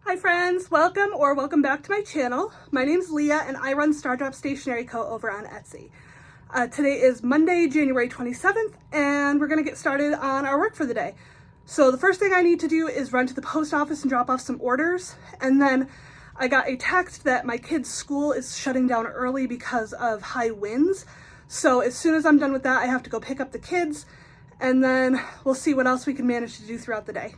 Hi friends, welcome back to my channel. My name's Leah and I run Stardrop Stationery Co. over on Etsy. Today is Monday, January 27th, and we're gonna get started on our work for the day. So the first thing I need to do is run to the post office and drop off some orders, and then I got a text that my kids' school is shutting down early because of high winds. So as soon as I'm done with that, I have to go pick up the kids, and then we'll see what else we can manage to do throughout the day.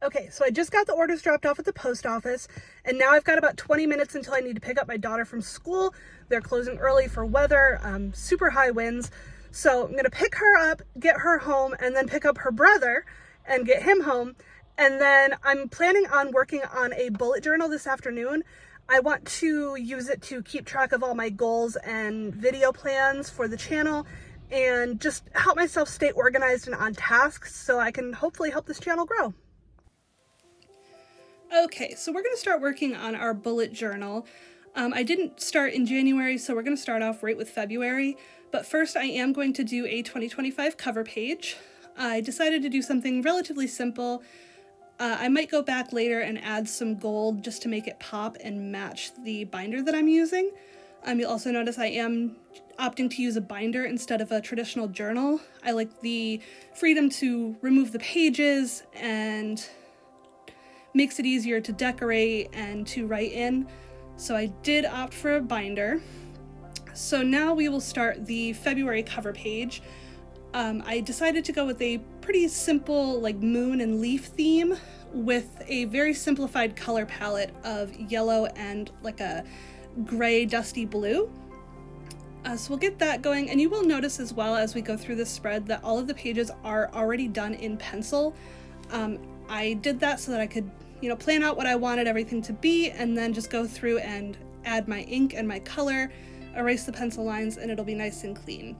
Okay, so I just got the orders dropped off at the post office, and now I've got about 20 minutes until I need to pick up my daughter from school. They're closing early for weather, super high winds. So I'm gonna pick her up, get her home, and then pick up her brother and get him home. And then I'm planning on working on a bullet journal this afternoon. I want to use it to keep track of all my goals and video plans for the channel and just help myself stay organized and on task so I can hopefully help this channel grow. Okay, so we're going to start working on our bullet journal. I didn't start in January, so we're going to start off right with February. But first, I am going to do a 2025 cover page. I decided to do something relatively simple. I might go back later and add some gold just to make it pop and match the binder that I'm using. You'll also notice I am opting to use a binder instead of a traditional journal. I like the freedom to remove the pages and makes it easier to decorate and to write in. So I did opt for a binder. So now we will start the February cover page. I decided to go with a pretty simple like moon and leaf theme with a very simplified color palette of yellow and like a gray dusty blue. So we'll get that going, and you will notice as well as we go through this spread that all of the pages are already done in pencil. I did that so that I could, plan out what I wanted everything to be, and then just go through and add my ink and my color, erase the pencil lines, and it'll be nice and clean.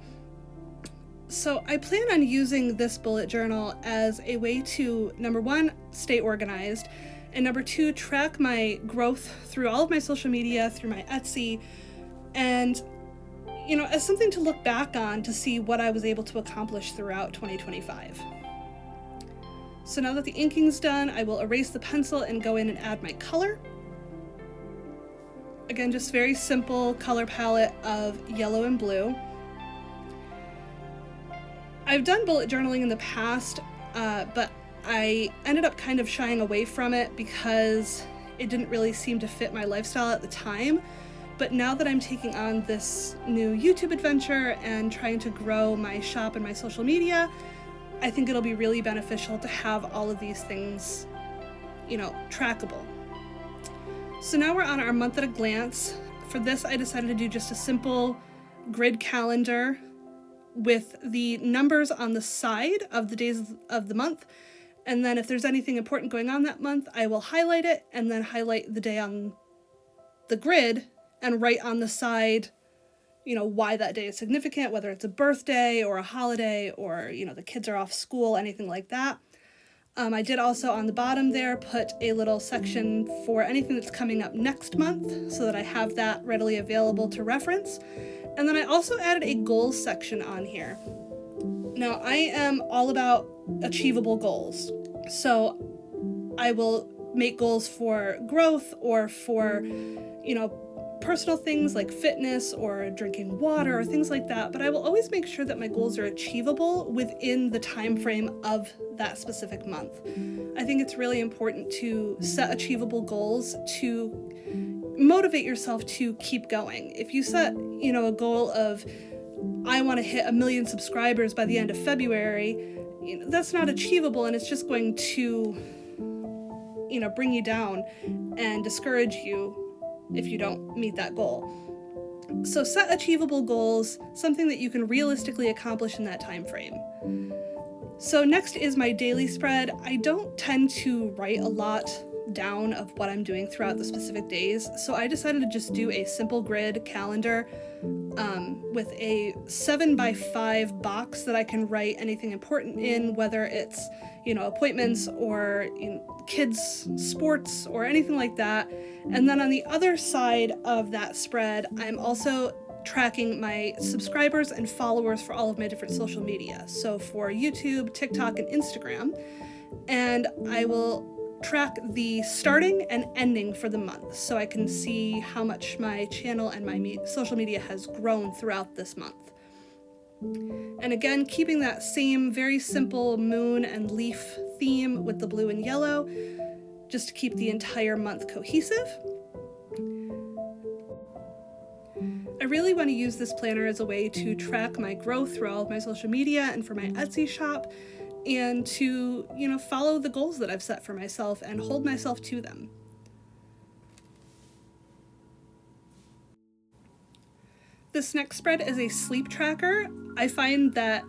So I plan on using this bullet journal as a way to, number one, stay organized, and number two, track my growth through all of my social media, through my Etsy, and as something to look back on to see what I was able to accomplish throughout 2025. So now that the inking's done, I will erase the pencil and go in and add my color. Again, just very simple color palette of yellow and blue. I've done bullet journaling in the past, but I ended up kind of shying away from it because it didn't really seem to fit my lifestyle at the time. But now that I'm taking on this new YouTube adventure and trying to grow my shop and my social media, I think it'll be really beneficial to have all of these things, trackable. So now we're on our month at a glance. For this, I decided to do just a simple grid calendar with the numbers on the side of the days of the month. And then if there's anything important going on that month, I will highlight it and then highlight the day on the grid and write on the side why that day is significant, whether it's a birthday or a holiday or, the kids are off school, anything like that. I did also on the bottom there put a little section for anything that's coming up next month so that I have that readily available to reference. And then I also added a goals section on here. Now, I am all about achievable goals. So I will make goals for growth or for, personal things like fitness or drinking water or things like that, but I will always make sure that my goals are achievable within the time frame of that specific month. I think it's really important to set achievable goals to motivate yourself to keep going. If you set, a goal of, I want to hit 1 million subscribers by the end of February, that's not achievable, and it's just going to, bring you down and discourage you if you don't meet that goal. So set achievable goals, something that you can realistically accomplish in that time frame. So next is my daily spread. I don't tend to write a lot down of what I'm doing throughout the specific days. So I decided to just do a simple grid calendar with a 7x5 box that I can write anything important in, whether it's, appointments or kids' sports or anything like that. And then on the other side of that spread, I'm also tracking my subscribers and followers for all of my different social media. So for YouTube, TikTok, and Instagram. And I will track the starting and ending for the month so I can see how much my channel and my social media has grown throughout this month. And again, keeping that same very simple moon and leaf theme with the blue and yellow, just to keep the entire month cohesive. I really want to use this planner as a way to track my growth through all of my social media and for my Etsy shop, and to, follow the goals that I've set for myself and hold myself to them. This next spread is a sleep tracker. I find that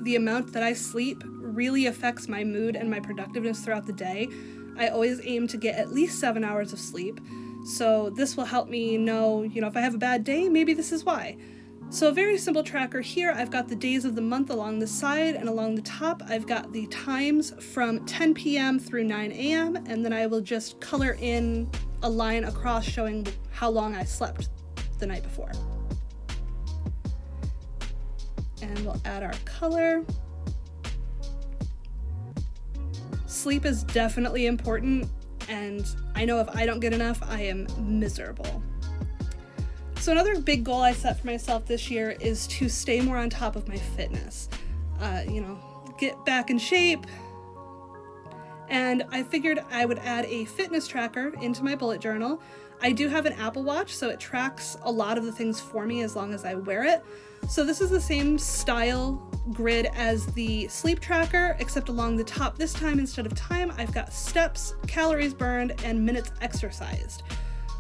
the amount that I sleep really affects my mood and my productiveness throughout the day. I always aim to get at least 7 hours of sleep. So this will help me know, if I have a bad day, maybe this is why. So a very simple tracker here. I've got the days of the month along the side, and along the top I've got the times from 10 p.m. through 9 a.m. and then I will just color in a line across showing how long I slept the night before. And we'll add our color. Sleep is definitely important, and I know if I don't get enough, I am miserable. So another big goal I set for myself this year is to stay more on top of my fitness. Get back in shape. And I figured I would add a fitness tracker into my bullet journal. I do have an Apple Watch, so it tracks a lot of the things for me as long as I wear it. So this is the same style grid as the sleep tracker, except along the top this time, instead of time, I've got steps, calories burned, and minutes exercised.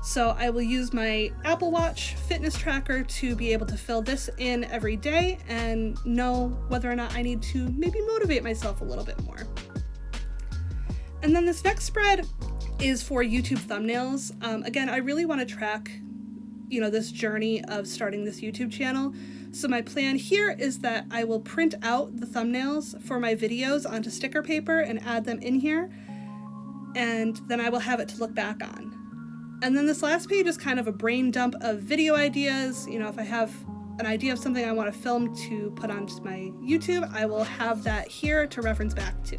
So I will use my Apple Watch fitness tracker to be able to fill this in every day and know whether or not I need to maybe motivate myself a little bit more. And then this next spread is for YouTube thumbnails. Again, I really want to track, this journey of starting this YouTube channel. So my plan here is that I will print out the thumbnails for my videos onto sticker paper and add them in here. And then I will have it to look back on. And then this last page is kind of a brain dump of video ideas. If I have an idea of something I want to film to put onto my YouTube, I will have that here to reference back to.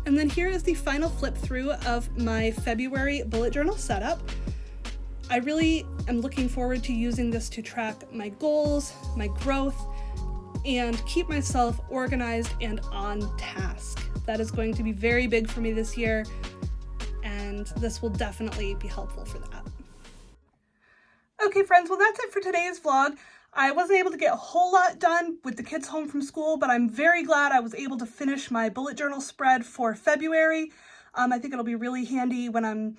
And then here is the final flip through of my February bullet journal setup. I really am looking forward to using this to track my goals, my growth, and keep myself organized and on task. That is going to be very big for me this year, and this will definitely be helpful for that. Okay friends, well that's it for today's vlog. I wasn't able to get a whole lot done with the kids home from school, but I'm very glad I was able to finish my bullet journal spread for February. I think it'll be really handy when I'm,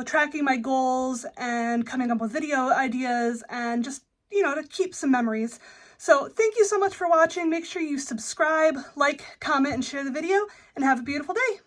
tracking my goals and coming up with video ideas and just, to keep some memories. So thank you so much for watching. Make sure you subscribe, like, comment, and share the video, and have a beautiful day.